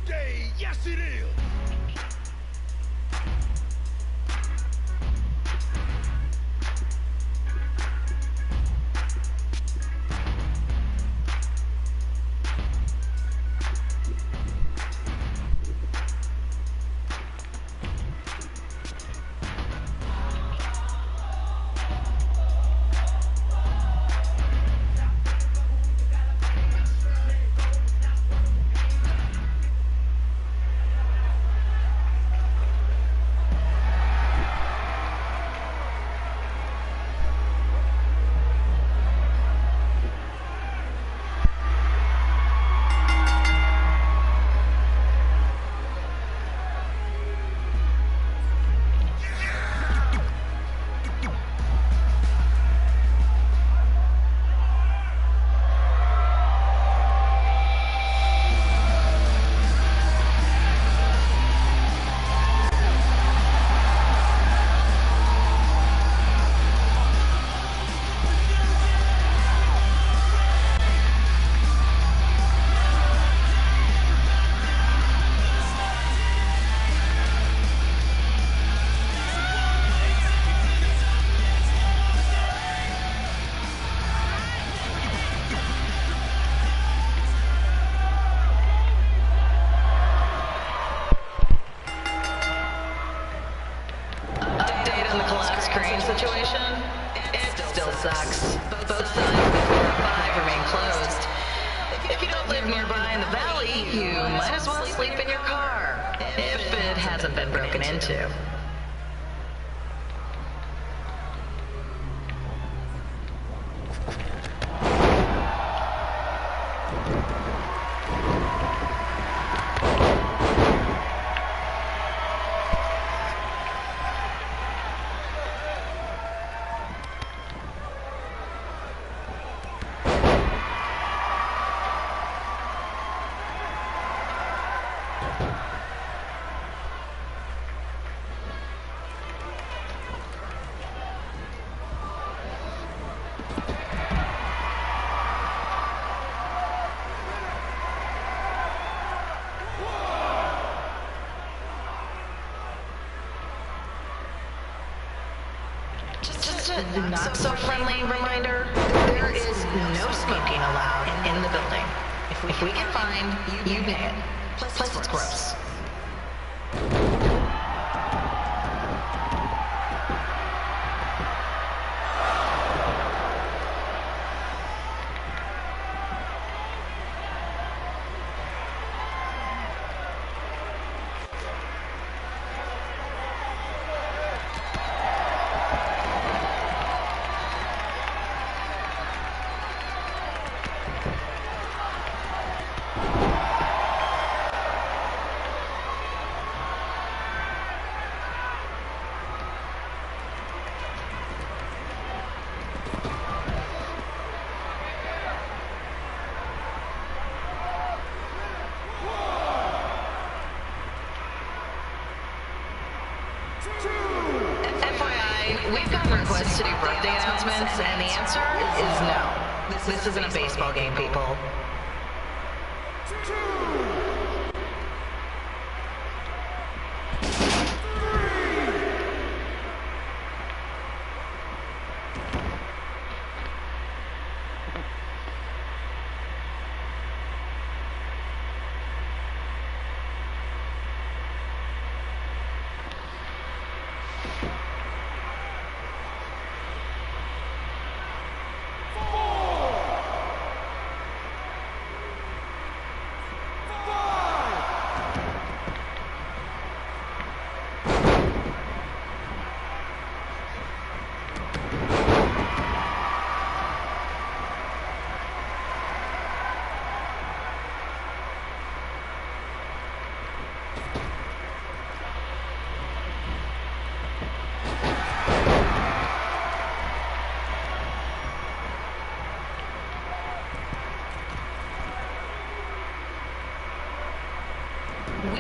today. Yes, it is. Situation? It still sucks. Both sides of 4 and 5 remain closed. If you don't live nearby in the valley, you might as well sleep in your car, if it hasn't been broken into. Just a not-so-friendly reminder, there is no smoking allowed in the building. If we get fined, you pay it. Plus it's gross. FYI, we've gotten requests to do birthday announcements, and the answer is no. This isn't a baseball game, people.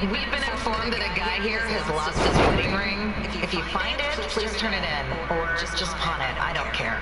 We've been informed that a guy here has lost his wedding ring. If you find it, please turn it in, or just pawn it. I don't care.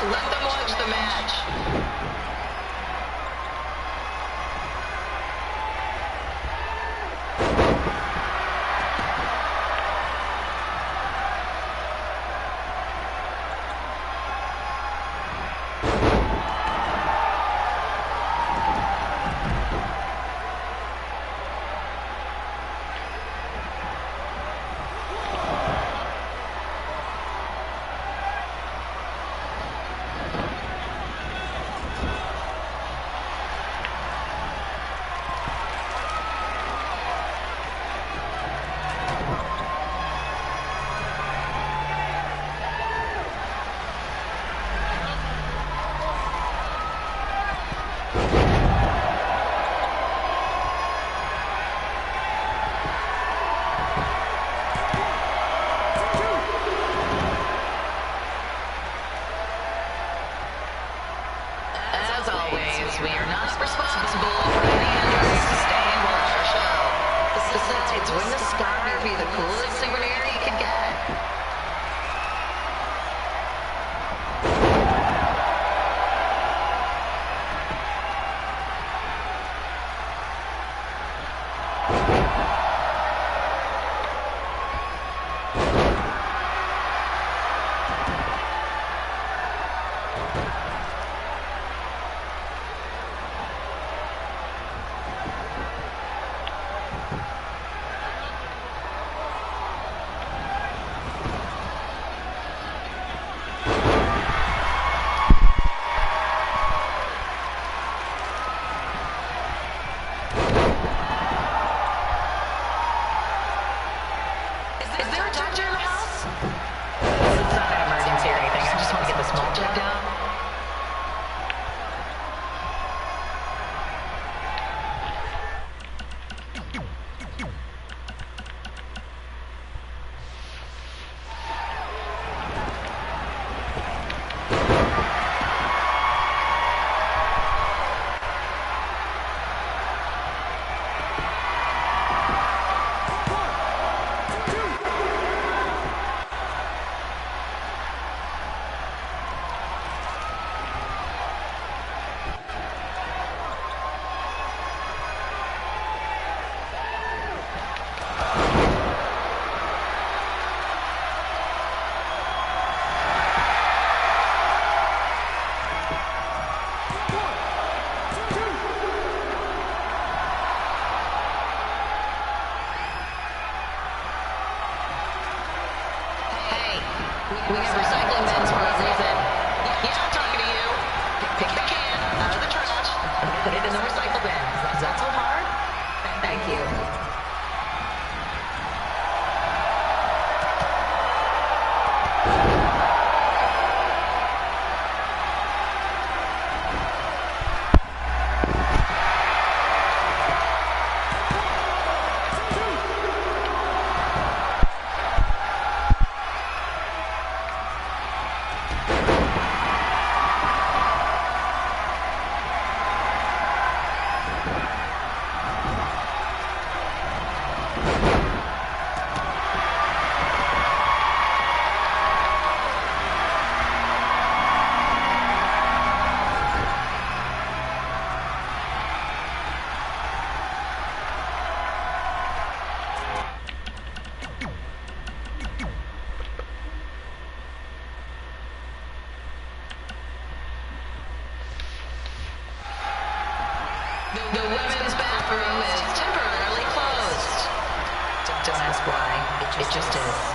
Let them watch the match. We are not responsible for any injuries sustained while on our show. Besides, wouldn't a scar be the coolest souvenir you could get? Is there a doctor in the house? It's not an emergency or anything. I just want to get this mole checked out. We have recycling bins for a reason. Yeah, I'm talking to you. Pick the can out of the trash and put it in the recycle bin. Is that so hard? Thank you. The women's bathroom is temporarily closed. Don't ask why. It just is.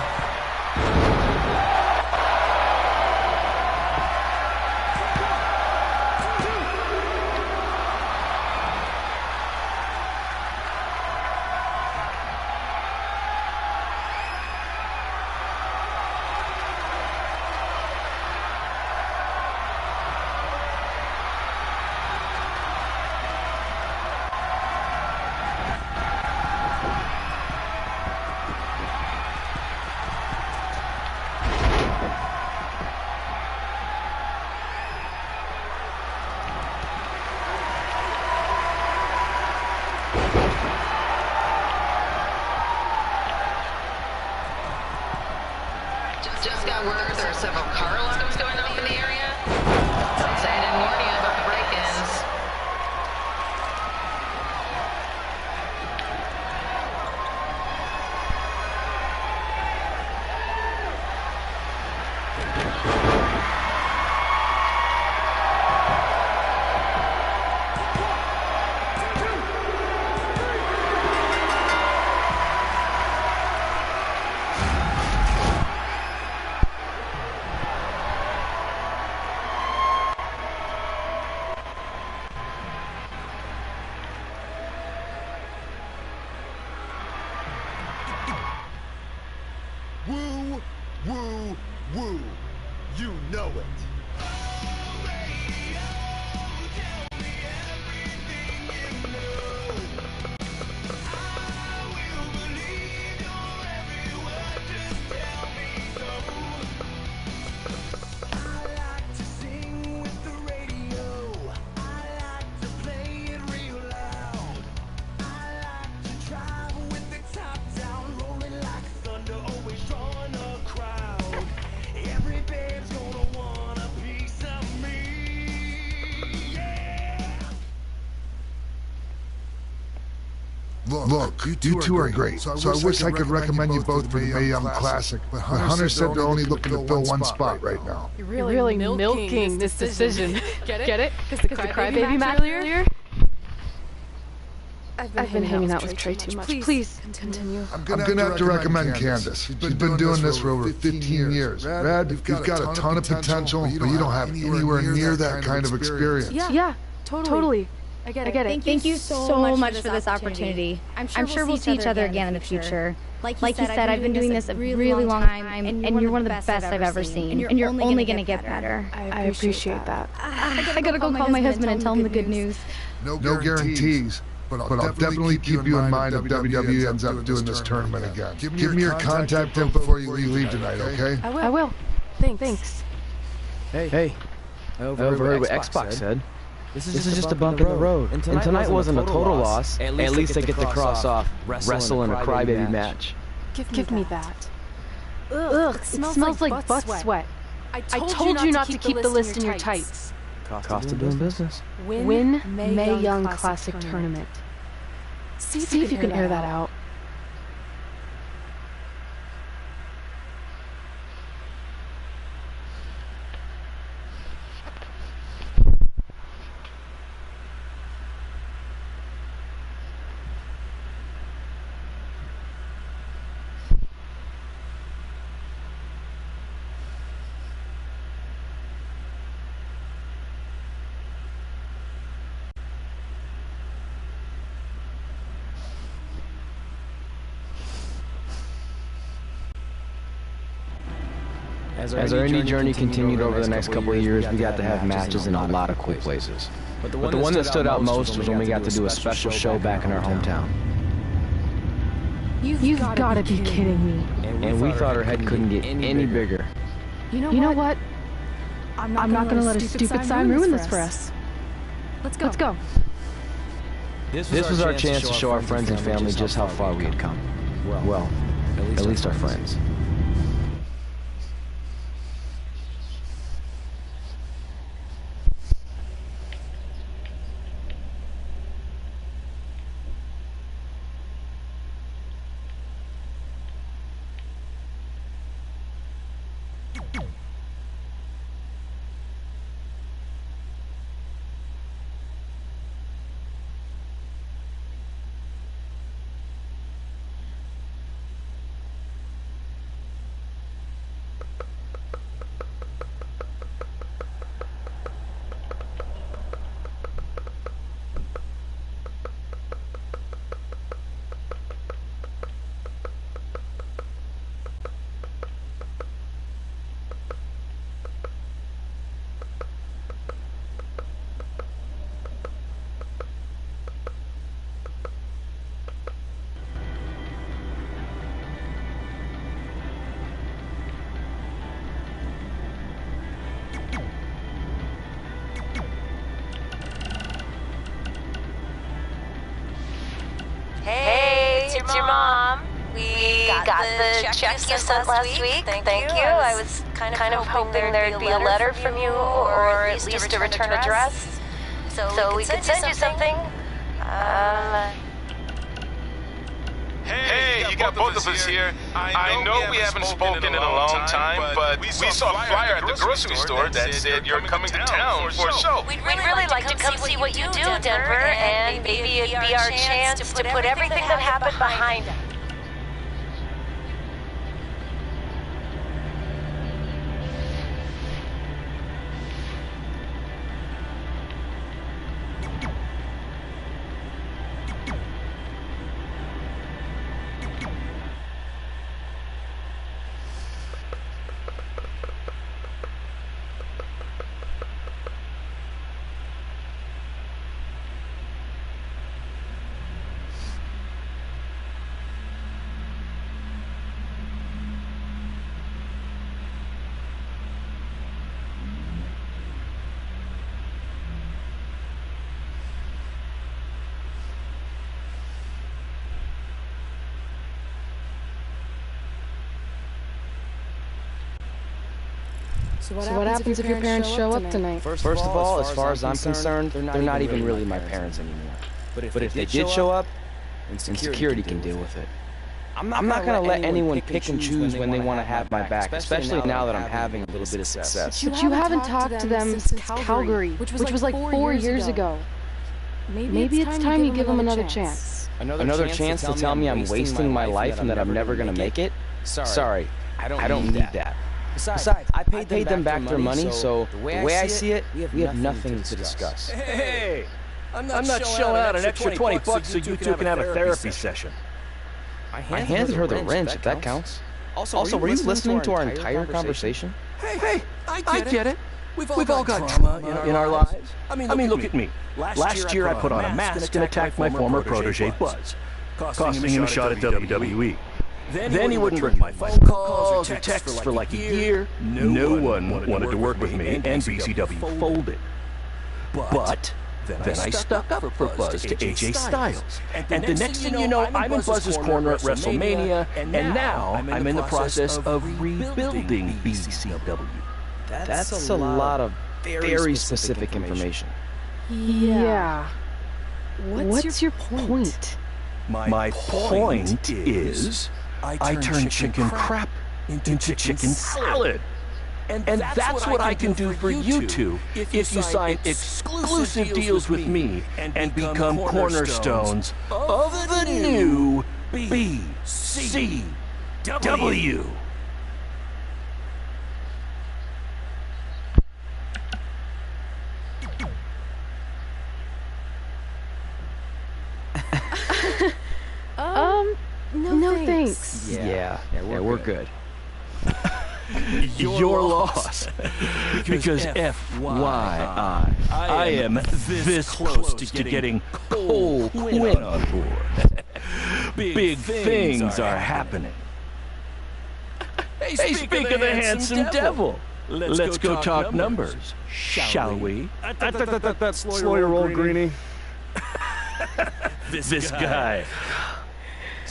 Look, you two are great, so I wish I could recommend you both for the Mae Young Classic, but Hunter said they're only looking to fill one spot right now. You're really milking this decision. Get it? Because the crybaby match earlier? I've been hanging out with Trey too much. Please, continue. I'm gonna have to recommend Candace. She's been doing this for over 15 years. Rad, you've got a ton of potential, but you don't have anywhere near that kind of experience. Yeah, totally. I get it. Thank you so much for this opportunity. I'm sure we'll see each other again in the future. Like you said, I've been doing this a really long time, and you're one of the best I've ever seen. And you're only gonna get better. I appreciate that. I gotta go call my husband and tell him the good news. No guarantees. But I'll definitely keep you in mind if WWE ends up doing this tournament again. Give me your contact info before you leave tonight, okay? I will. Thanks. Hey. I overheard what Xbox said. This is just a bump in the road. And tonight wasn't a total loss. At least I get to cross off wrestle in a crybaby match. Give me that. Ugh, it smells like butt sweat. I told you not to keep the list in your tights. Cost of doing business. Win Mae Young Classic Tournament. See if you can air that out. As our indie journey continued over the next couple of years, we got to have matches in a lot of cool places. But the one that stood out most was when we got to do a special show back in our hometown. You've got to be kidding me. And we thought our head couldn't get any bigger. You know what? I'm not going to let a stupid sign ruin this for us. Let's go. This was our chance to show our friends and family just how far we had come. Well, at least our friends. It's your mom. We got the check you sent last week. Thank you. I was kind of hoping there'd be a letter from you, or at least a return address, so we could send you something. Hey, you got both of us here. I know we haven't spoken in a long time, but we saw a flyer at the grocery store that said you're coming to town for a show. We'd really like to come see what you do, Denver, and maybe it'd be our chance to put everything that happened behind us. So what happens if your parents show up tonight? First of all, as far as I'm concerned, they're not even really my parents anymore. But if they did show up, and security can deal with it. I'm not gonna let anyone pick and choose when they want to have my back, especially now that I'm having a little bit of success. But you haven't talked to them since Calgary, which was like 4 years ago. Maybe it's time you give them another chance. Another chance to tell me I'm wasting my life and that I'm never gonna make it? Sorry, I don't need that. Besides, I paid them back their money, so the way I see it, we have nothing to discuss. Hey, I'm not shelling out an extra 20 bucks so you two can have a therapy session. I handed her the wrench, if that counts. Also, were you listening to our entire conversation? Hey, I get it. We've all got trauma in our lives. I mean, look at me. Last year I put on a mask and attacked my former protege Buzz, costing him a shot at WWE. Then he wouldn't return my phone calls or texts for like a year. No one wanted to work with me, and BCW folded. But then I stuck up for Buzz to AJ Styles. And the next thing you know, I'm in Buzz's corner at WrestleMania, and now I'm in the process of rebuilding BCW. That's a lot of very specific information. Yeah. What's your point? My point is, I turn chicken crap into chicken salad. And that's what I can do for you two if you sign exclusive deals with me and become cornerstones of the new BCW. No thanks. Yeah, we're good. Your loss. Because FYI, I am this close to getting Cole Quinn on board. Big things are happening. Hey, speak of the handsome devil. Let's go talk numbers, shall we? That's slow your roll, Greenie. This guy. I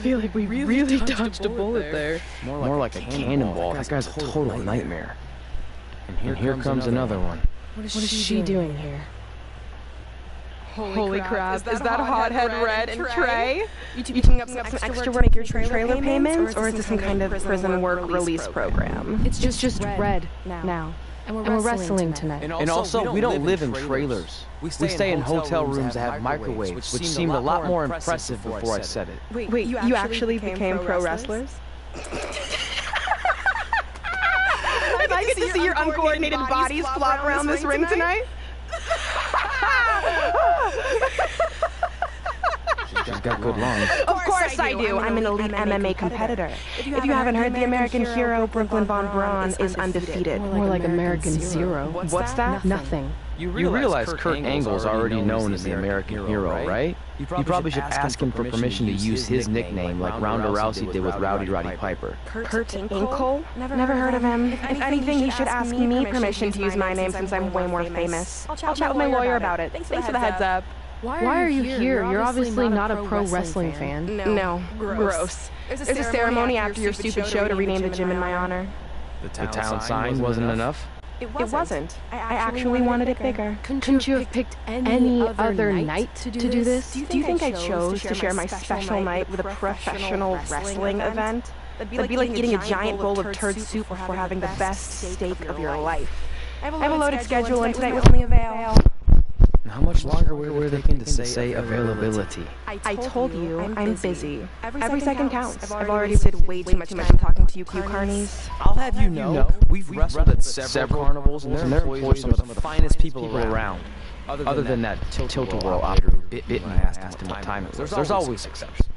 feel like we really dodged a bullet there. More like a cannonball. That guy's a total nightmare. And here comes another one. What is she doing here? Holy crap, is that hothead Red and Trey? You picking up some extra work to make your trailer payments, or is this some kind of prison work release program? It's just Red now. And we're wrestling tonight. And also, we don't live in trailers. We stay in hotel rooms that have microwaves, which seemed a lot more impressive before I said it. Wait, you actually became pro wrestlers? If I get to see your uncoordinated bodies flop around this ring tonight? She's got good lungs. Of course I do. I'm an elite MMA competitor. If you haven't heard, the American hero, Brooklyn Von Braun, is undefeated. More like American Zero. What's that? Nothing. You realize Kurt Angle's already known as the American hero, right? You probably should ask him for permission to use his nickname like Ronda Rousey did with Roddy Piper. Kurt Angle? Never heard of him. If anything, he should ask me permission to use my name since I'm way more famous. I'll chat with my lawyer about it. Thanks for the heads up. Why are you here? You're obviously not a pro wrestling fan. No. Gross. There's a ceremony after your stupid show to rename the gym in my honor. The town sign wasn't enough? It wasn't. I actually wanted it bigger. Couldn't you have picked any other night to do this? Do you think I chose to share my special night with a professional wrestling event? That'd be like eating a giant bowl of turd soup before having the best steak of your life. I have a loaded schedule and tonight was only avail. How much longer were they going to say availability? I told you, I'm busy. Every second counts. I've already wasted way too much time talking to you carnies. I'll have you know, we've wrestled at several carnivals, and their employees are some of the finest people around. Other than that tilt-a-whirl operator who bit my ass and asked him what time it was. There's always exceptions.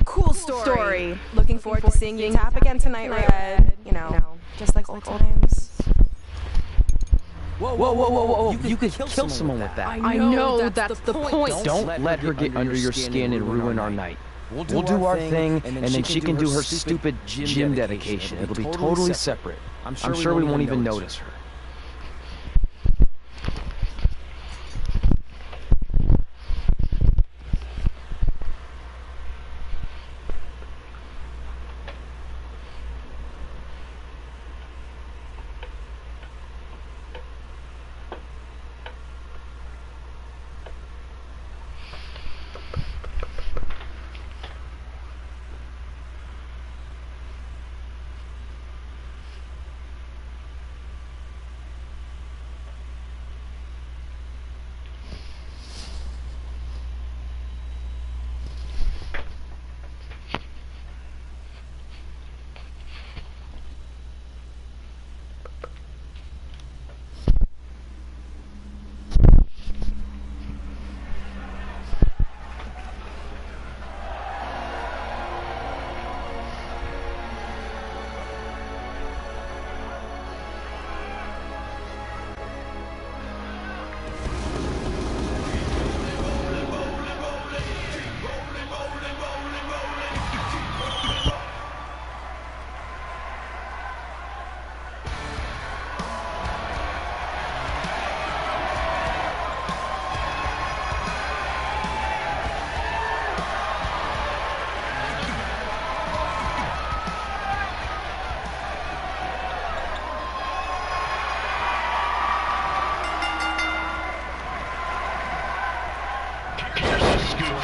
Cool story. Looking forward to seeing you tap again tonight, Red. You know, just like old times. Whoa. You could kill someone with that. I know, that's the point. Don't let her get under your skin and ruin our night. We'll do our thing, and then she can do her stupid gym dedication. It'll be totally separate. I'm sure we won't even notice her.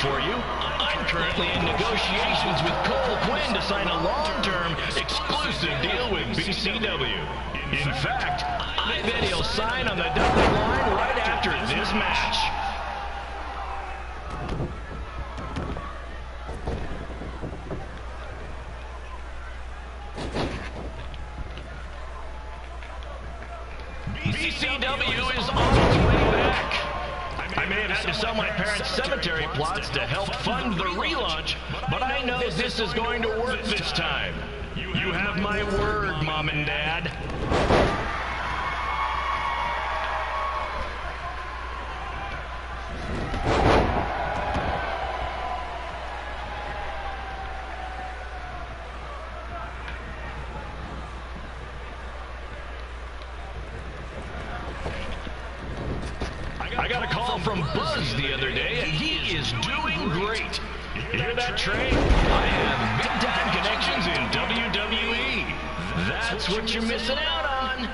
for you. I'm currently in negotiations with Cole Quinn to sign a long-term, exclusive deal with BCW. In fact, I bet he'll sign on the dotted line right after this match. BCW is on its way back. I may have had to sell my parents' cemetery plots to help fund the relaunch, but I know this is going to work this time. You have my word, Mom and Dad. I got a call from Buzz the other day, and he is doing great. You hear that, Trey? I have big-time connections in WWE. That's what you're missing out on.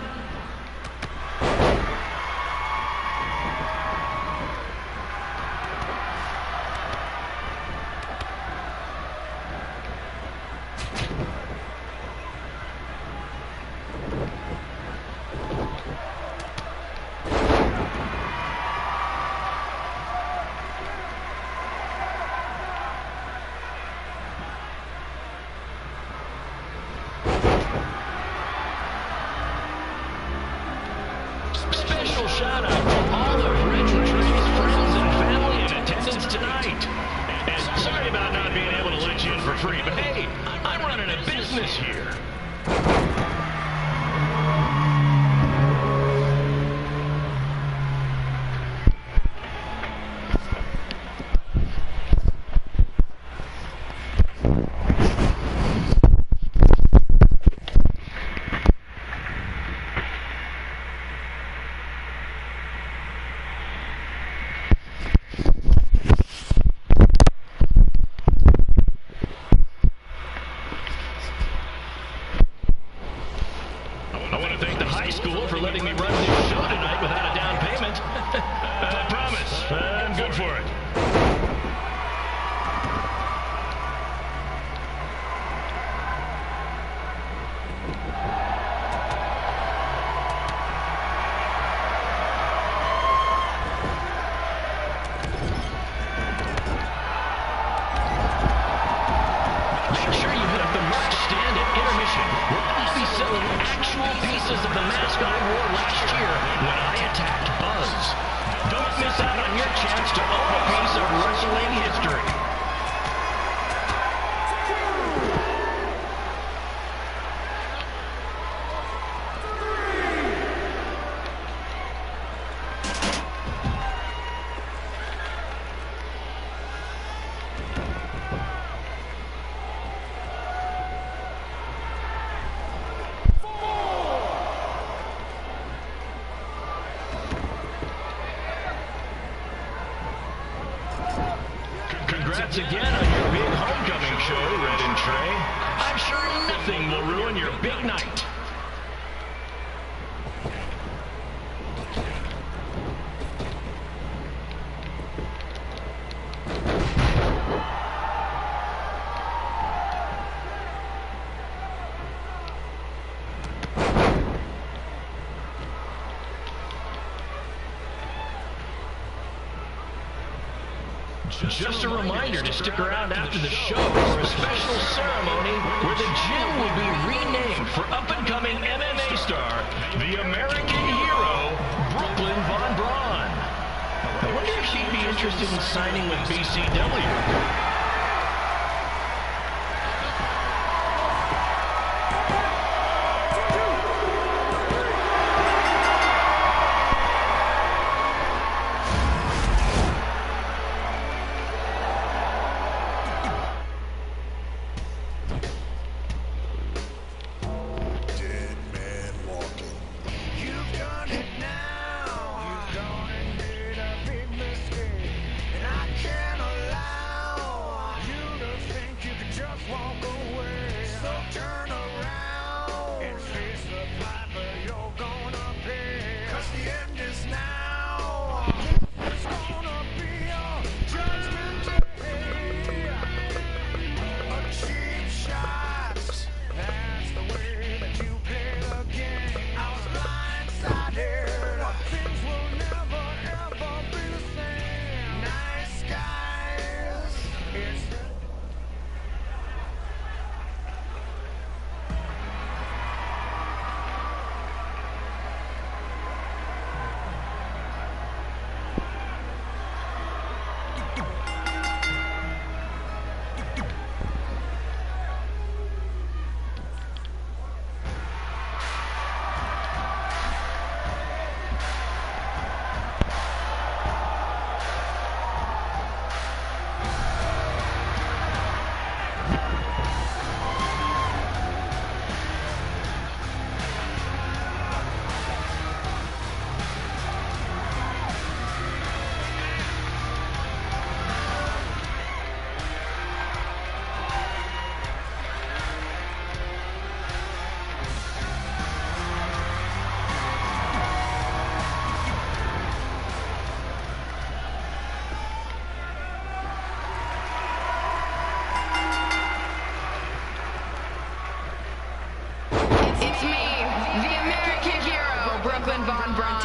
Special shout out to all of Reg and Trey's friends and family in attendance tonight. And sorry about not being able to let you in for free, but hey, I'm running a business here. I want to thank the high school for letting me run this show tonight without a down payment. I promise, I'm good for it. Make sure you hit up the merch stand at intermission, where I'll be selling actual pieces of the mask I wore last year when I attacked Buzz. Don't miss out on your chance to own a piece of wrestling history. Congrats again on your big homecoming show, Red and Trey. I'm sure nothing will ruin your big night. Just a reminder to stick around after the show for a special ceremony where the gym will be renamed for up-and-coming MMA star, the American hero, Brooklyn Von Braun. I wonder if she'd be interested in signing with BCW.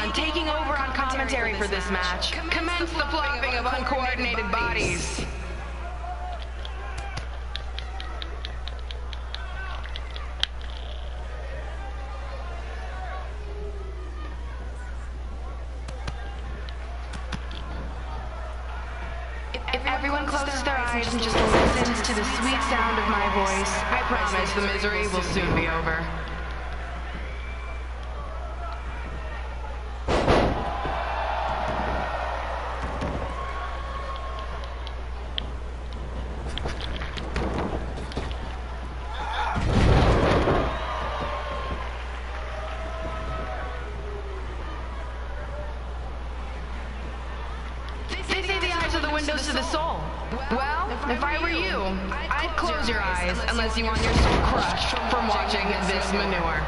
talent taking over on commentary for this match. Commence the flopping of uncoordinated bodies. If everyone closes their eyes and just listens to the sweet sound of my voice, I promise the misery will soon be over. Windows to the soul. Well, if I were you, I'd close your eyes unless you want your soul crushed from watching this manure.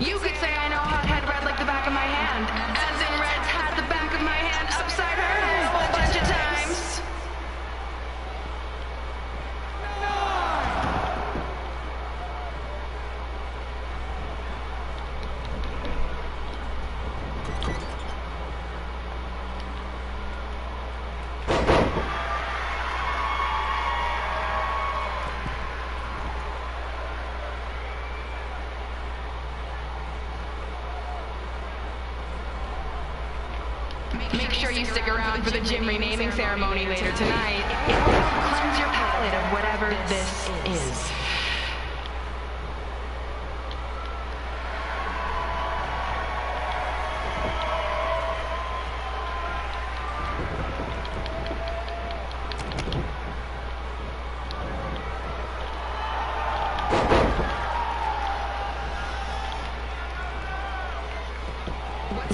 You could say I know hothead red like the back of my hand, as in Red's had the back of my hand upside her head a whole bunch of times. Make sure you stick around for the gym renaming ceremony later tonight. It will help cleanse your palate of whatever this is.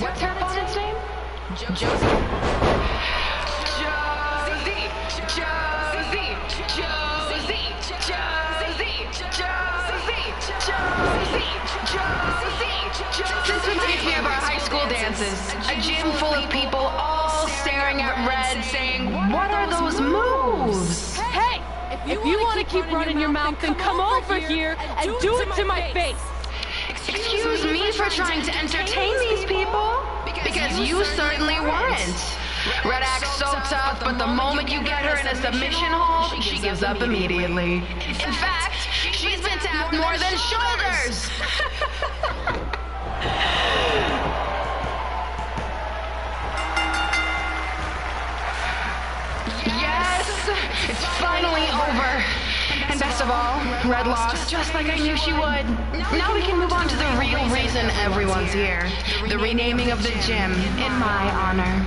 What's her opponent's name? Josie. This reminds me of our high school dances. A gym full of people all staring at Red saying, "What are those moves?" Hey! If you want to keep running your mouth, then come over here and do it to my face! Excuse me for trying to entertain these people? Because you certainly weren't. Red acts so tough, but the moment you get her in a submission hold, she gives up immediately. In fact, she's been tapped more than shoulders! Yes! It's finally over! And best of all, Red lost, just like I knew she would. Now we can move on to the real reason everyone's here. The renaming of the gym in my honor.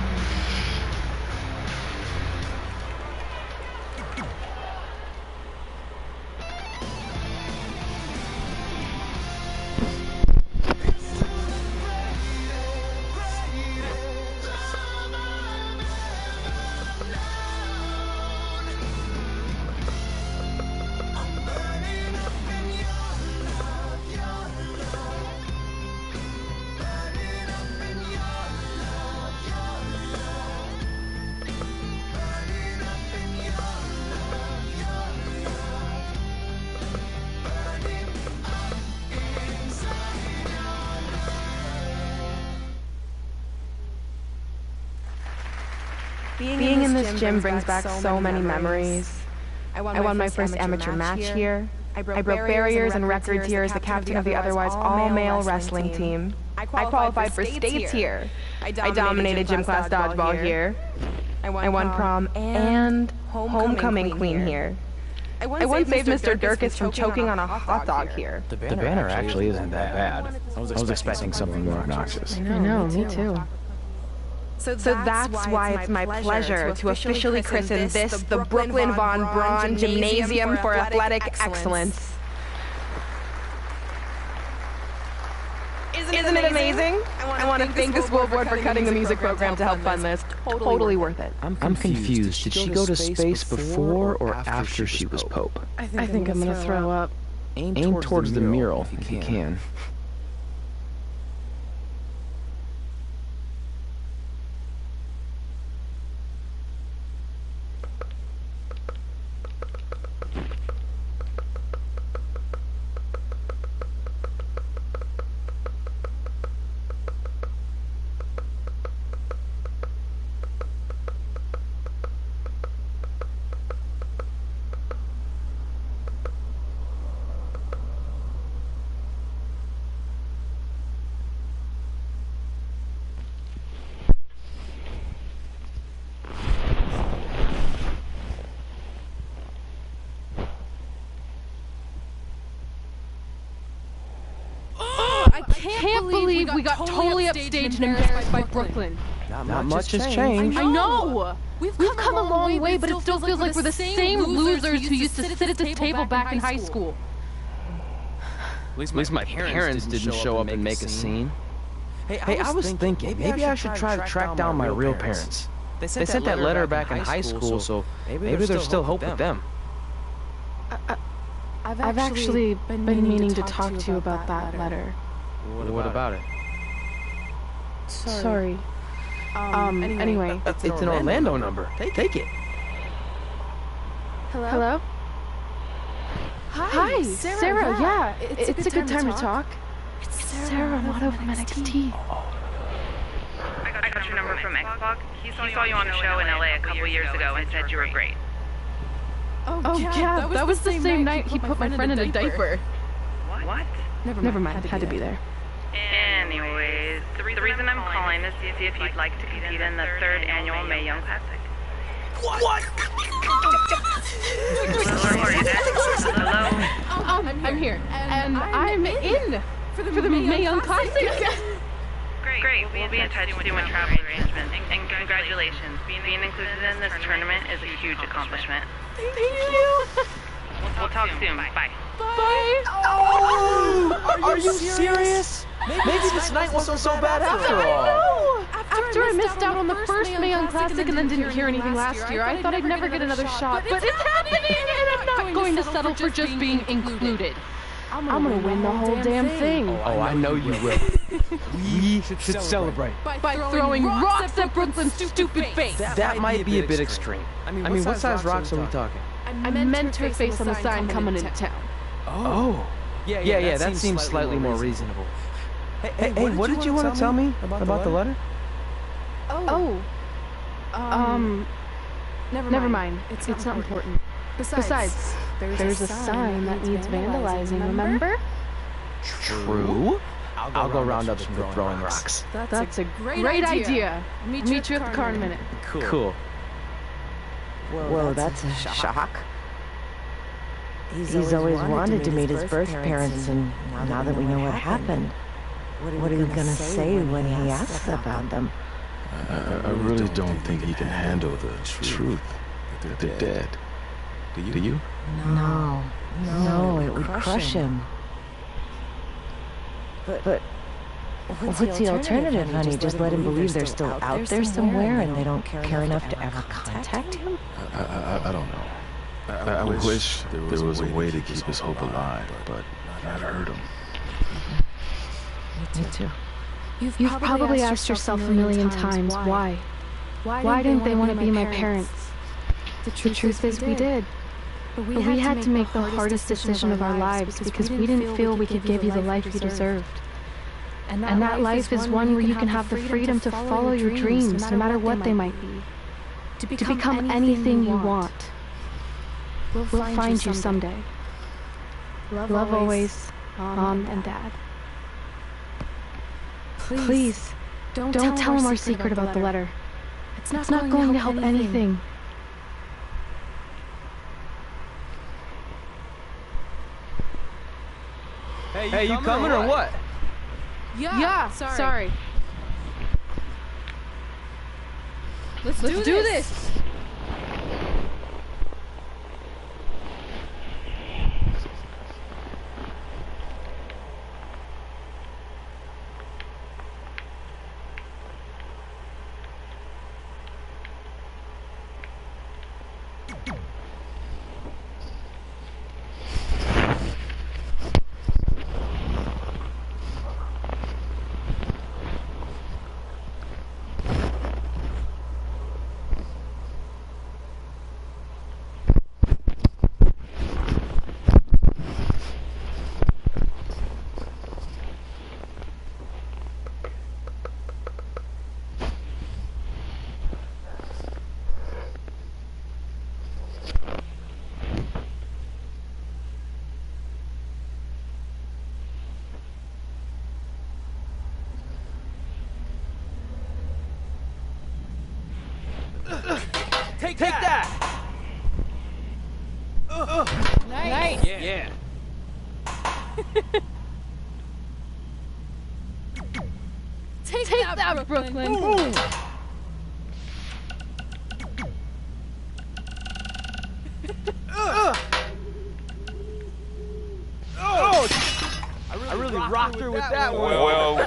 Being in this gym brings back so many memories. I won my first amateur match here. I broke barriers and records here as the captain of the otherwise all-male wrestling team. I qualified for states here. I dominated gym class dodgeball here. I won prom and homecoming queen here. I once saved Mr. Durkis from choking on a hot dog here. The banner actually isn't that bad. I was expecting something more obnoxious. I know, me too. So that's why it's my pleasure to officially christen this the Brooklyn Von Braun Gymnasium for Athletic Excellence. Isn't it amazing? I want to thank the school board for cutting the music program to help fund this. Totally worth it. I'm confused. Did she go to space before or after she was Pope? I think I'm gonna throw up. Aim towards the mural if you can. I can't believe we got totally upstaged and embarrassed by Brooklyn. Not much has changed. I know! We've come a long way, but it still feels like we're the same losers who used to sit at this table back in high school. At least my parents didn't show up and make a scene. Hey, I was thinking, maybe I should try to track down my real parents. They sent that letter back in high school, so maybe there's still hope with them. I've actually been meaning to talk to you about that letter. What about it? Sorry. Anyway. It's an Orlando number. Take it. Hello? Hi, Sarah. Yeah, it's a good time to talk. It's Sarah Amato from NXT. I got your number from Xbox. He saw you on the show in LA a couple years ago and said you were great. Oh yeah, that was the same night he put my friend in a diaper. What? Never mind, had to be there. Anyways, the reason I'm calling is to see if you'd like to compete in the 3rd annual Mae Young Classic. What? Hello, are you there? Hello? I'm here, and I'm in for the Mae Young Classic. Great, we'll be in touch with you when travel arrangements. And congratulations, being included in this tournament is a huge accomplishment. Thank you. We'll talk soon. Bye. Bye. Oh! Are you serious? Maybe this night wasn't so bad after all. After I missed out on the first Mae Young Classic and then didn't hear anything last year, I thought I'd never get another shot. But it's happening, and I'm not going to settle for just being included. I'm gonna win the whole damn thing. Oh, I know you will. We should celebrate. By throwing rocks at Brooklyn's stupid face. That might be a bit extreme. I mean, what size rocks are we talking? I meant her face on the sign coming into town. Oh. Yeah, that seems slightly more reasonable. Hey, what did you want to tell me about the letter? Never mind. It's not important. Besides, there's a sign that needs vandalizing, remember? True. I'll go round up some throwing rocks. That's a great idea. Meet you at the car in a minute. Cool. Whoa, that's a shock. He's always wanted to meet his birth parents, and now that we know what happened, what are you gonna say when he asks about them? I really don't think he can handle the truth that they're dead. Do you? No, it would crush him. But what's the alternative, honey? Just let him believe they're still out there somewhere and they don't care enough to ever contact him? I don't know. I wish there was a way to keep his hope alive, but not hurt him. Me too. You've probably asked yourself a million times why. Why didn't they want to be my parents? The truth is we did. But we had to make the hardest decision of our lives because we didn't feel we could give you the life you deserved. And that life is one where you can have the freedom to follow your dreams, no matter what they might be. To become anything you want. We'll find you someday. Love always, Mom and Dad. Please, don't tell him our secret about the letter. It's not going to help anything. Hey, you coming or what? Yeah, sorry. Let's do this! Take that! Nice! Yeah. Take that, Brooklyn! Boom. I really rocked her with that one. Well,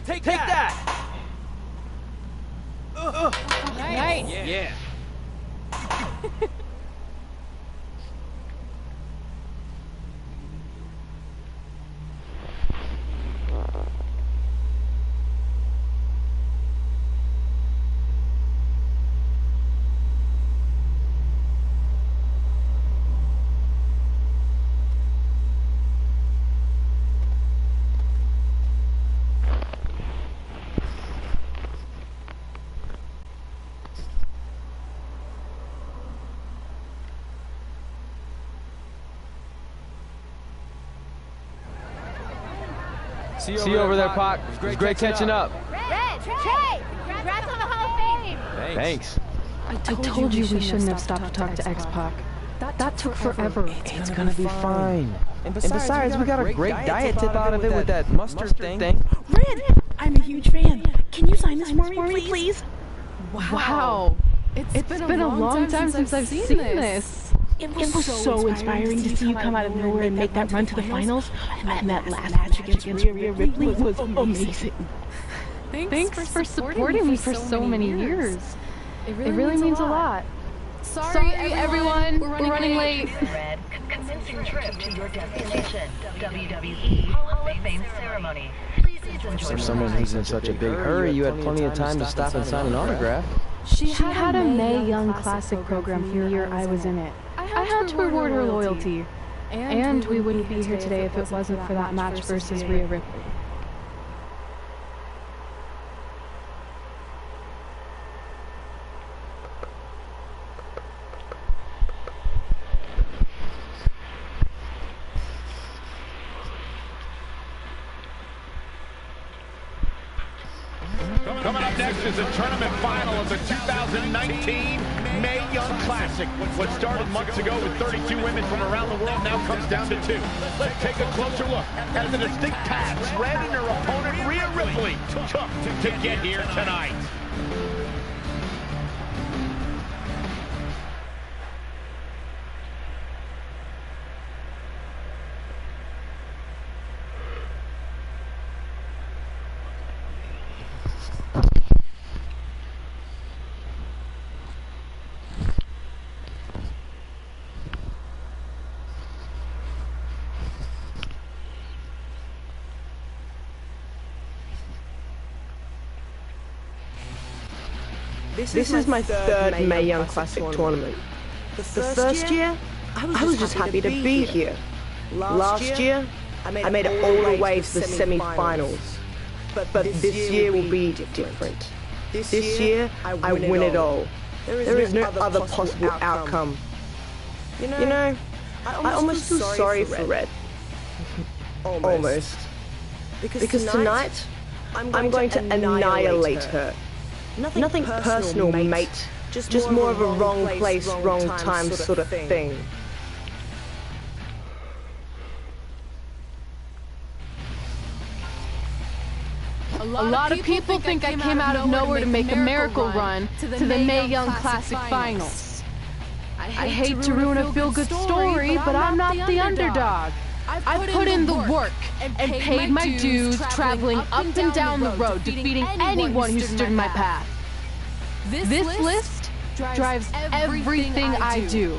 Take that! Nice! Yeah. See you over there, Pac. It was great catching up. Red, Trey, congrats on the Hall of Fame. Thanks. I told you we shouldn't have stopped to talk to X-Pac. That took forever. It's gonna be fine. And besides, we got a great diet tip out of it with that mustard thing. Red, I'm a huge fan. Can you sign this for me, please? Wow. It's been a long time since I've seen this. It was so inspiring to see you come out of nowhere and make that run to the finals. And that last match against Rhea Ripley was amazing. Thanks for supporting me for so many years. It really means a lot. Sorry everyone. We're running late. Red, convincing trip to your destination. WWE Hall of Fame ceremony. Please enjoy. For someone who's in such a big hurry, you had plenty of time to stop and sign an autograph. She had a Mae Young Classic program the year I was in it. I had to reward her loyalty. And we wouldn't be here today if it wasn't for that match versus Rhea Ripley. Coming up next is the tournament final of the 2019 Mae Young Classic. What started months ago with 32 women from around the world now comes down to 2. Let's take a closer look at the distinct paths Red and her opponent Rhea Ripley took to get here tonight. This is my third Mae Young Classic tournament. The first year, I was just happy to be here. Last year, I made it all the way to the semi-finals. But this year will be different. This year, I win it all. There is no other possible outcome. You know, I almost feel sorry for Red. Almost. Because tonight, I'm going to annihilate her. Nothing personal, mate. Just more of a wrong place, wrong time sort of thing. A lot of people think I came out of nowhere to make a miracle run to the Mae Young Classic Finals. I hate to ruin a feel-good story, but I'm not the underdog. I've put in the work and paid my dues traveling up and down the road, defeating anyone who stood in my path. This list drives everything I do.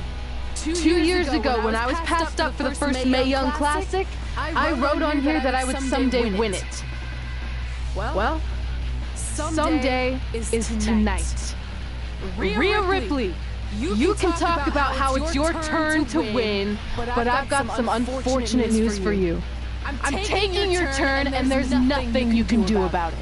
2 years ago, when I was passed up for the first Mae Young Classic, I wrote on here that I would someday win it. Well, someday is tonight. Rhea Ripley, you can talk about how it's your turn to win, but I've got some unfortunate news for you. I'm taking your turn, and there's nothing you can do about it.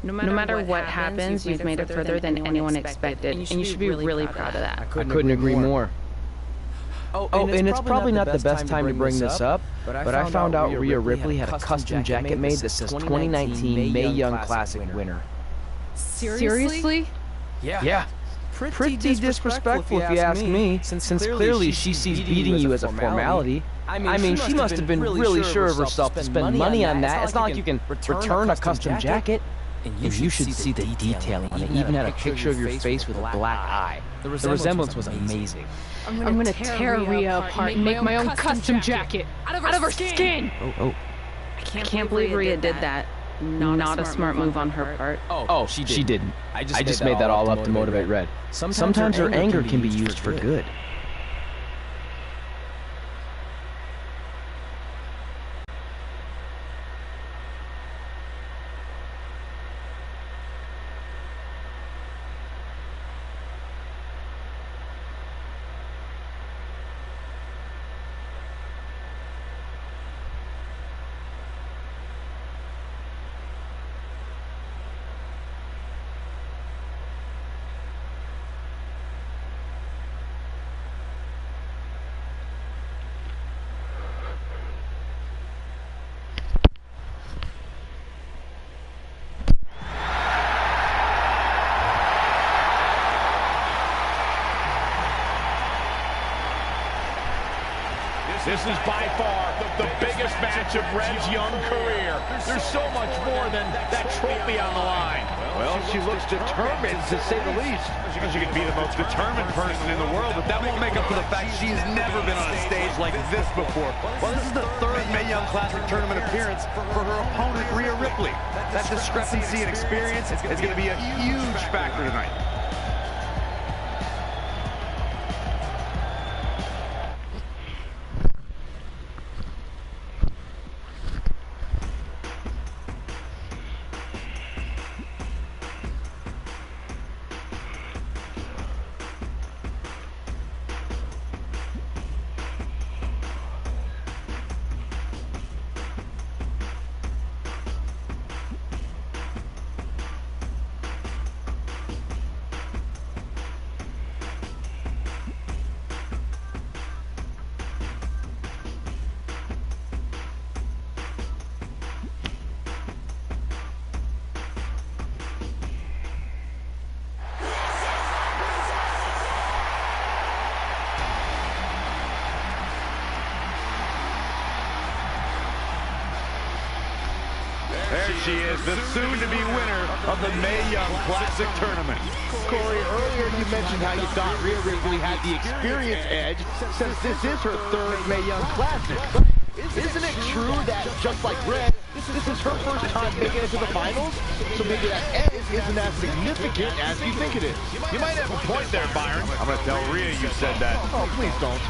No matter what happens, you've made it further than anyone expected, and you should be really proud of that. I couldn't agree more. Oh, and it's probably not the best time to bring this up, but I found out Rhea Ripley had a custom jacket made that says 2019 Mae Young Classic winner. Seriously? Yeah. Pretty disrespectful if you ask me, since clearly she sees beating you as a formality. I mean, she must have been really sure of herself to spend money on that. It's not like you can return a custom jacket. And you should see the detailing on it. Even had a picture of your face with a black eye. The resemblance was amazing. I'm gonna tear Rhea apart and make my own custom jacket out of her skin! Oh. I can't believe Rhea did that. Not a smart move on her part. Oh, she didn't. I just made that all up to motivate Red. Sometimes her anger can be used for good. This is by far the biggest match of Red's young career. There's so much more than that trophy on the line. Well, she looks determined, to say the least. She could be the most determined person in the world, but that won't make up for the fact she's never been on a stage like this before. Well, this is the third Mae Young Classic tournament appearance for her opponent, Rhea Ripley. That discrepancy in experience is going to be a huge factor tonight. There she is, the soon-to-be winner of the Mae Young Classic Tournament. Corey, earlier you mentioned how you thought Rhea Ripley had the experience edge since this is her third Mae Young Classic. But isn't it true that, just like Red, this is her first time making it to the finals? So maybe that edge isn't as significant as you think it is. You might have a point there, Byron. I'm going to tell Rhea you said that. Oh, please don't.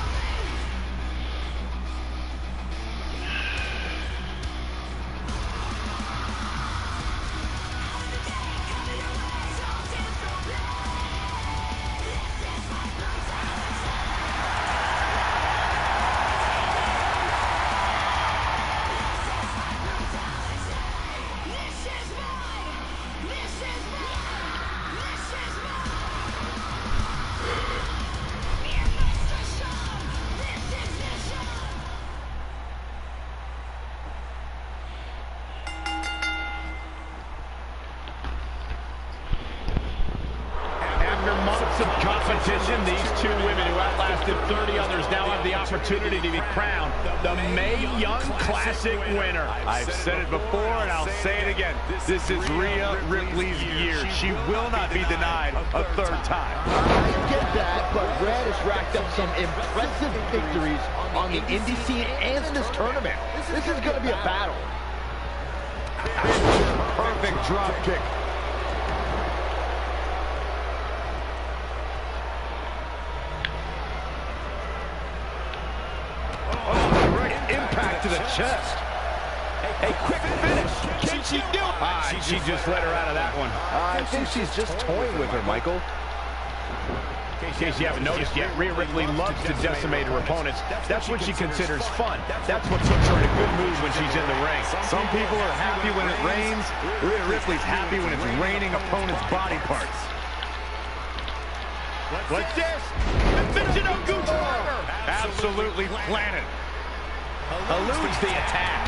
And these two women who outlasted 30 others now have the opportunity to be crowned the Mae Young Classic winner. I've said it before and I'll say it again. This is Rhea Ripley's year. She will not be denied a third time. I get that, but Red has racked up some impressive victories on the indie scene and in this tournament. This is going to be a battle. Perfect drop kick. Oh, right impact to the chest. A quick finish. Can she do it? She just let her out of that one. I think she's just toying with her, Michael. In case you haven't noticed yet, Rhea Ripley loves to decimate her opponents. That's what she considers fun. That's what puts her in a good mood when she's in the ring. Some people are happy when it rains. Rhea Ripley's happy when it's raining opponents' body parts. What's this? Absolutely planted. Eludes the attack.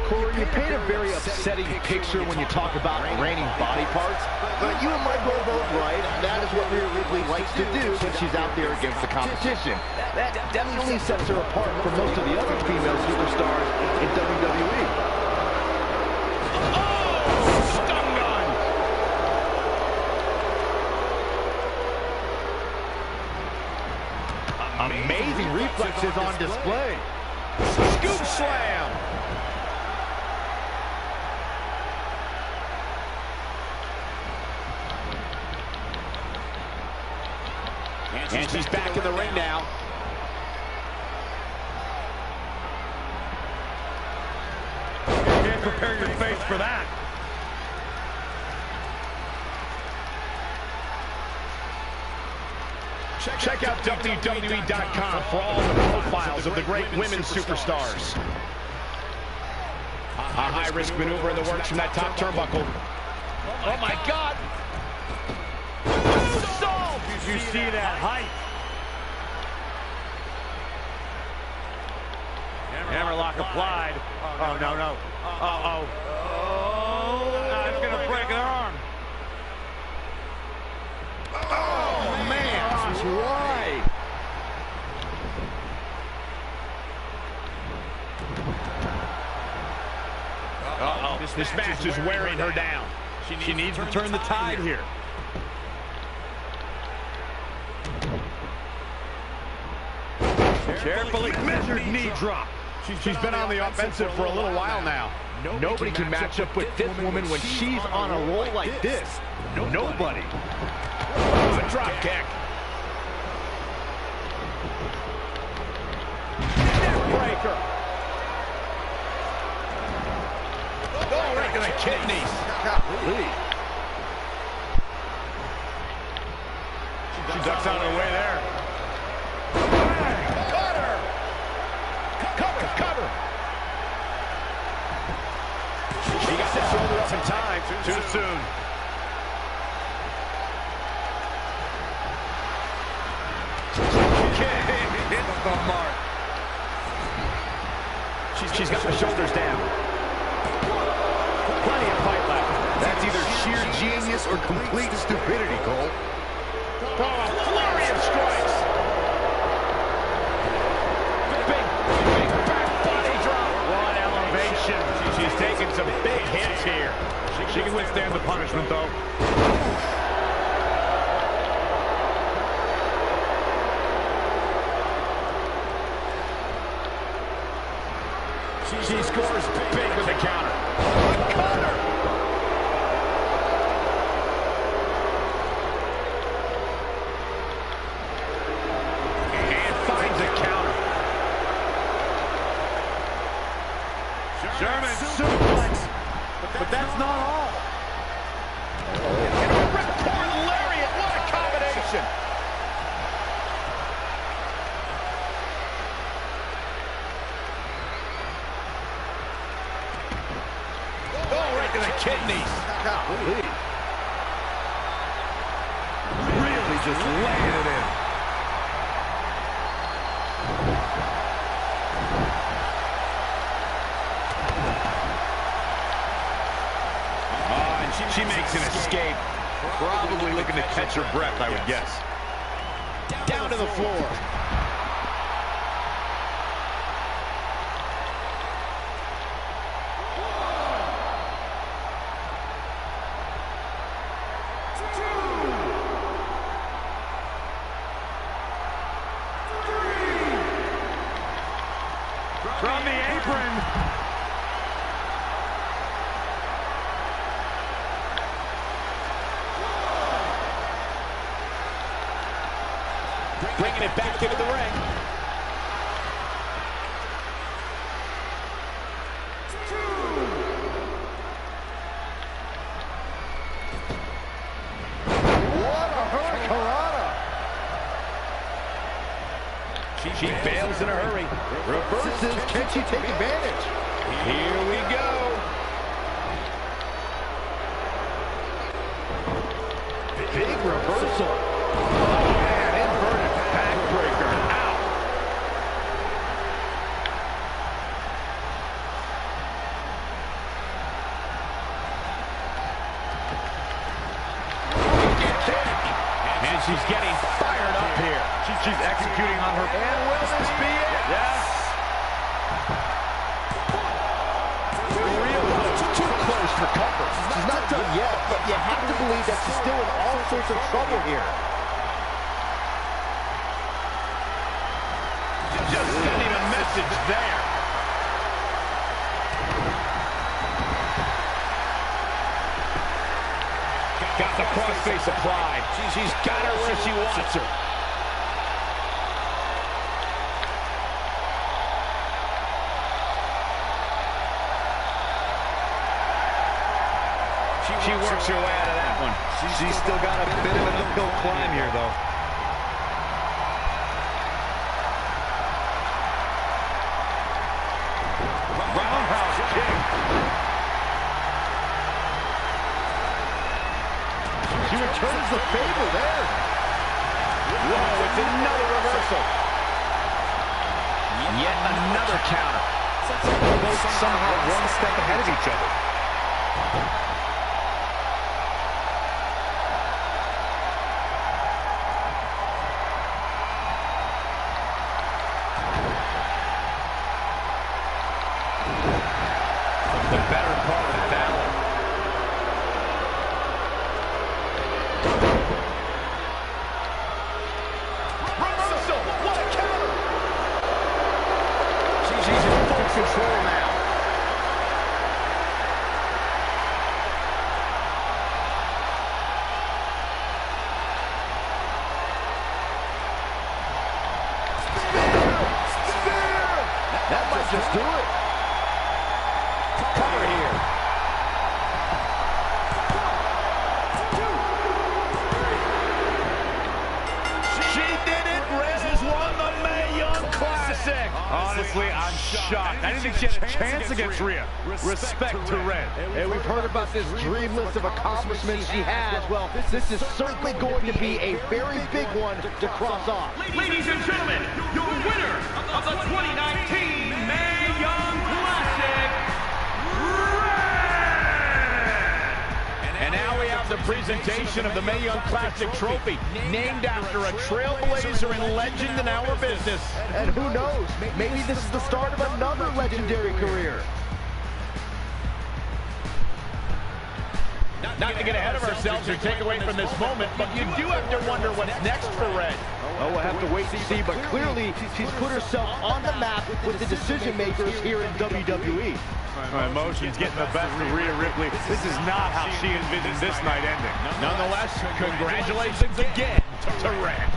Corey, you paint a very upsetting picture when you talk about raining body parts, but you and Michael are both right. That is what Rhea Ripley likes to do when she's out there against the competition. That definitely sets her apart from most of the other female superstars in WWE. Stun gun! Amazing reflexes on display. Scoop slam! And she's back in the ring now. Can't prepare your face for that. Check out WWE.com for all the profiles of the great women's superstars. A high-risk maneuver in the works from that top turnbuckle. Oh, my God! Did you see that height? Hammerlock applied. Oh, no, no. Uh-oh. Oh, it's going to break an arm. Oh, man. She's right. Uh-oh. This match is wearing her down. She needs to turn the tide here. Carefully measured knee drop. She's been on the offensive for a little while now. Nobody can match up with this woman when she's on a roll like this. Nobody. Oh, a drop kick. Neckbreaker. Oh, right to the kidneys. She ducks out of the way there. Cutter. Cover. She got that shoulder up in time. Too soon. Hits the mark. She's got the shoulders down. Plenty of fight left. That's either sheer genius or complete stupidity, Cole. Oh, a flurry of strikes. Big back body drop. One elevation. She's taking some big hits here. She can withstand the punishment, though. She scores big with the counter. Cutter! And finds a counter. German suplex. But that's not all. And a ripcord lariat. What a combination. To the kidneys. Really just laying it in. She makes an escape. Probably looking to catch her breath, I would guess. Down to the floor. From the apron. Bringing it back into the ring. What a hurricanrana! She bails in a hurry. Reverses. Can she take advantage? Here we go. Big reversal. Backbreaker. Ow. And she's getting fired up here. She's executing on her. And will this be it? Yes. Real close. Too close for comfort. She's not done yet, but you have to believe that she's still in all sorts of trouble here. Just sending a message there. Got the crossface applied. She's got her where she wants her. She works her way out of that one. She's still got a bit of an uphill climb here, though. Roundhouse kick. She returns the favor there. Whoa, it's another reversal. Yet another counter. Both somehow one step ahead of each other. The better part of the battle. Reversal! What a counter! She's in full control now. That might just do it. Cover here. She did it. Rez has won the Mae Young Classic. Honestly, I'm shocked. I didn't think she had a chance against Rhea. Respect to Red. And we've heard about this dream list of accomplishments she has. Well, this is certainly going to be a very big one to cross off. Ladies and gentlemen, your winner of the 2019 Mae Young Classic, And now we have the presentation of the Mae Young Classic trophy, named after a trailblazer and legend in our business. And who knows, maybe this is the start of another legendary career. Not to get ahead of ourselves or take away from this moment, but you do have to wonder what's next for Red. Oh, we'll have to wait and see, but clearly she's put herself on the map with the decision makers here in WWE. My emotions getting the best of Rhea Ripley. This is not how she envisioned this night ending. Nonetheless, congratulations again to Red.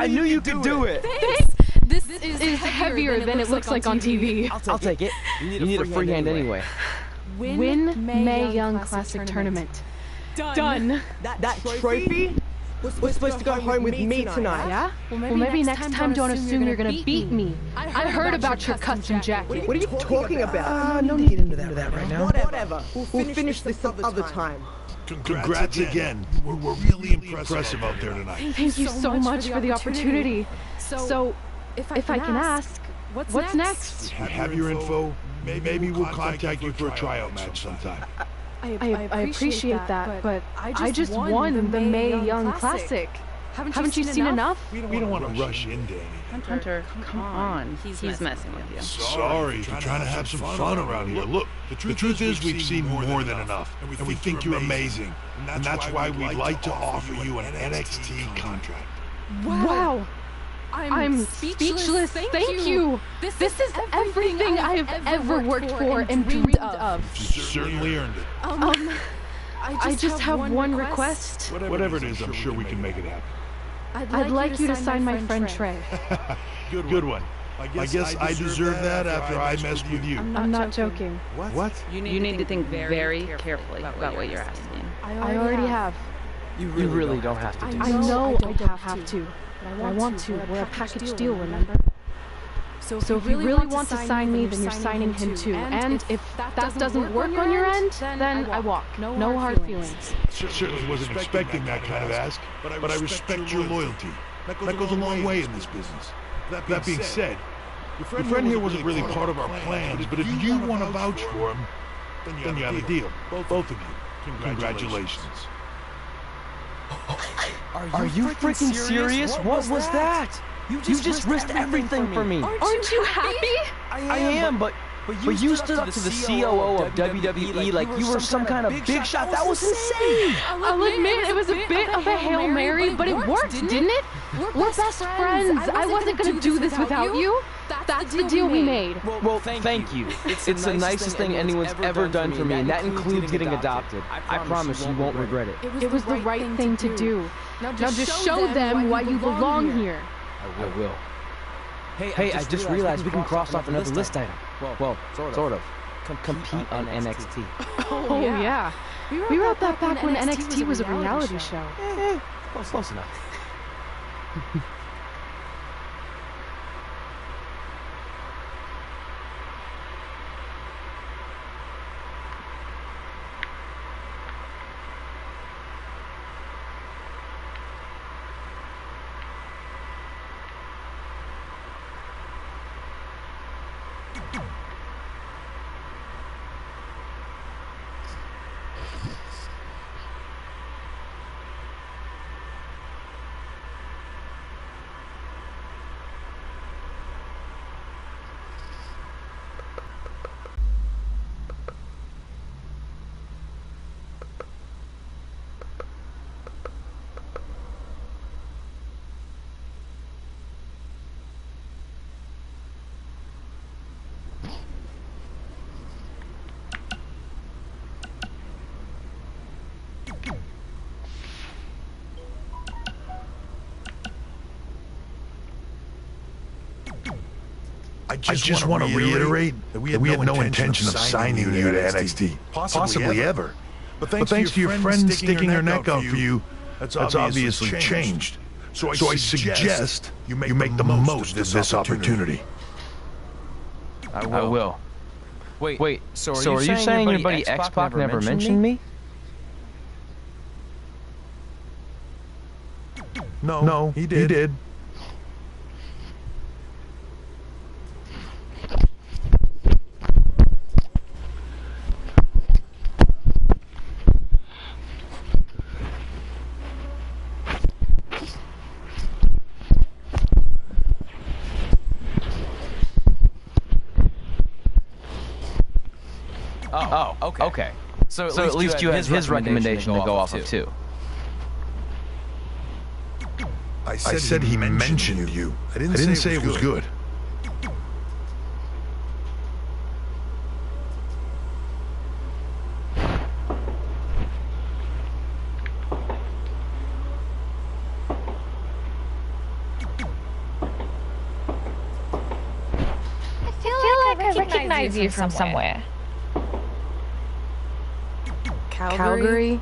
I knew you could do it. This is heavier than it looks like on TV. I'll take it. You need a free hand anyway. Win Mae Young Classic Tournament. Done. That trophy was supposed to go home with me tonight. Yeah? Well, maybe next time don't assume you're gonna beat me. I heard about your custom jacket. What are you talking about? No need to get into that right now. Whatever. We'll finish this some other time. Congrats again. We were really impressive out there tonight. Thank you so much for the opportunity. So, if I can ask, what's next? Have your info. Maybe we'll contact you for a tryout match sometime. I appreciate that, but I just won the Mae Young Classic. Haven't you seen enough? We don't want to rush in, Danny. Hunter, come on. He's messing with you. Sorry, we're trying to have some fun around here. Look, the truth is we've seen more than enough, and we think you're amazing. And that's why we'd like to offer you an NXT contract. Wow! I'm speechless. Thank you. This is everything I have ever worked for and dreamed of. You certainly earned it. I just have one request. Whatever it is, I'm sure we can make it happen. I'd like you to sign my friend Trey. Good one. I guess I deserve that after I messed with you. I'm not joking. What? You need to think very carefully about what you're asking. I already have. You really don't have to do I this. know I don't have to, but I want to. We're a package deal, remember? So if you really want to sign me, then you're signing him too. And if that doesn't work on your end, then I walk. No hard feelings. Certainly wasn't expecting that kind of ask, but I respect your loyalty. That goes a long way in this business. That being said, your friend here wasn't really part of our plans, but if you want to vouch for him, then you have a deal. Both of you. Congratulations. Are you freaking serious? What was that? You just risked everything for me. Aren't you happy? I am, but you stood up to the COO of WWE like you were some kind of big shot. That was insane. I'll admit it was a bit of a Hail Mary, but it worked, didn't it? We're best friends. I wasn't gonna do this without you. That's the deal we made. Well, thank you. It's the nicest thing anyone's ever done for me, and that includes getting adopted. I promise you won't regret it. It was the right thing to do. Now just show them why you belong here. I will. Hey, I just realized we can cross off another list item. Well, sort of. Compete on NXT. Oh, yeah. We wrote that back when NXT was a reality show. Close enough. I just want to reiterate that we had no intention of signing you to NXT, possibly ever. But thanks to your friend sticking her neck out for you, that's obviously changed. So I suggest you make the most of this opportunity. I will. Wait, so are you saying your buddy X-Pac never mentioned me? No, he did. Oh, okay. So at least you have his recommendation to go off of too. I said he mentioned you. I didn't say it was good. recognize you from somewhere. Calgary?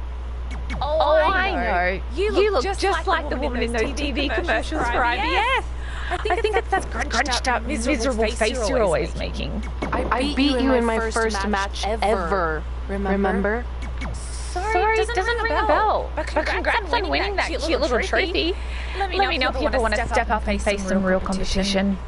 Oh, I know. You look just like the woman in those TV commercials for IVF. I think it's that scrunched up, miserable face you're always making. I beat you in my first match ever. Remember? Sorry, it doesn't ring a bell. But congrats on winning that cute little trophy. Let me know if you ever want to step up and face some real competition.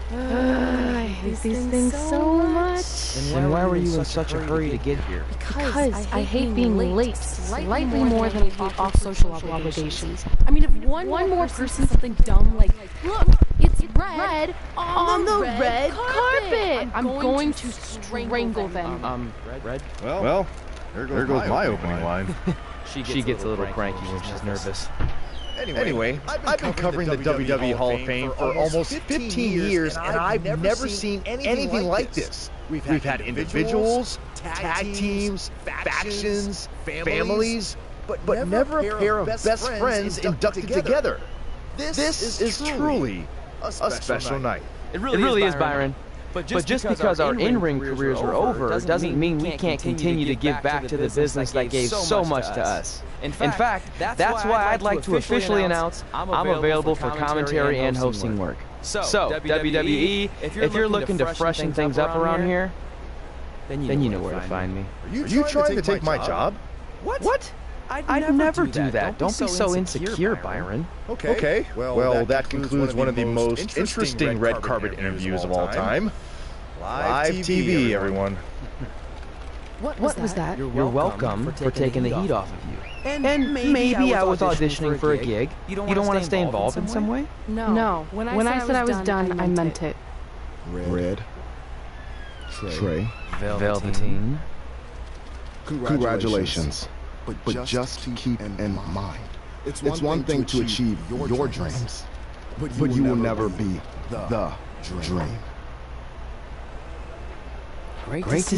I hate these things so much. And why were you in such a hurry to get here? Because I hate being late slightly more than I hate off social obligations. I mean, if one more person says something dumb like, look, it's red on the red carpet, I'm going to strangle them. Red? Well, there goes my opening line. She gets a little cranky when she's nervous. Anyway, I've been covering the WWE Hall of Fame for almost 15 years, and I've never seen anything like this. We've had individuals, tag teams, factions, families, but never a pair of best friends inducted together. This is truly a special night. It really is, Byron. But just because our in-ring careers are over doesn't mean we can't continue to give back to the business that gave so much to us. In fact, that's why I'd like to officially announce I'm available for commentary and hosting work. So, WWE, if you're looking to freshen things up around here, then you know where to find me. Are you trying to take my job? What? I'd never do that. Don't be so insecure, Byron. Okay. Well, that concludes one of the most interesting red carpet interviews of all time. Live TV, everyone. What was that? You're welcome for taking the heat off of you. And maybe I was auditioning for a gig. You don't want to stay involved in some way? No. When I said I was done, I meant it. Red. Trey. Velveteen. Congratulations. But just keep in mind, it's one thing to achieve your dreams, but you will never be the dream. Great to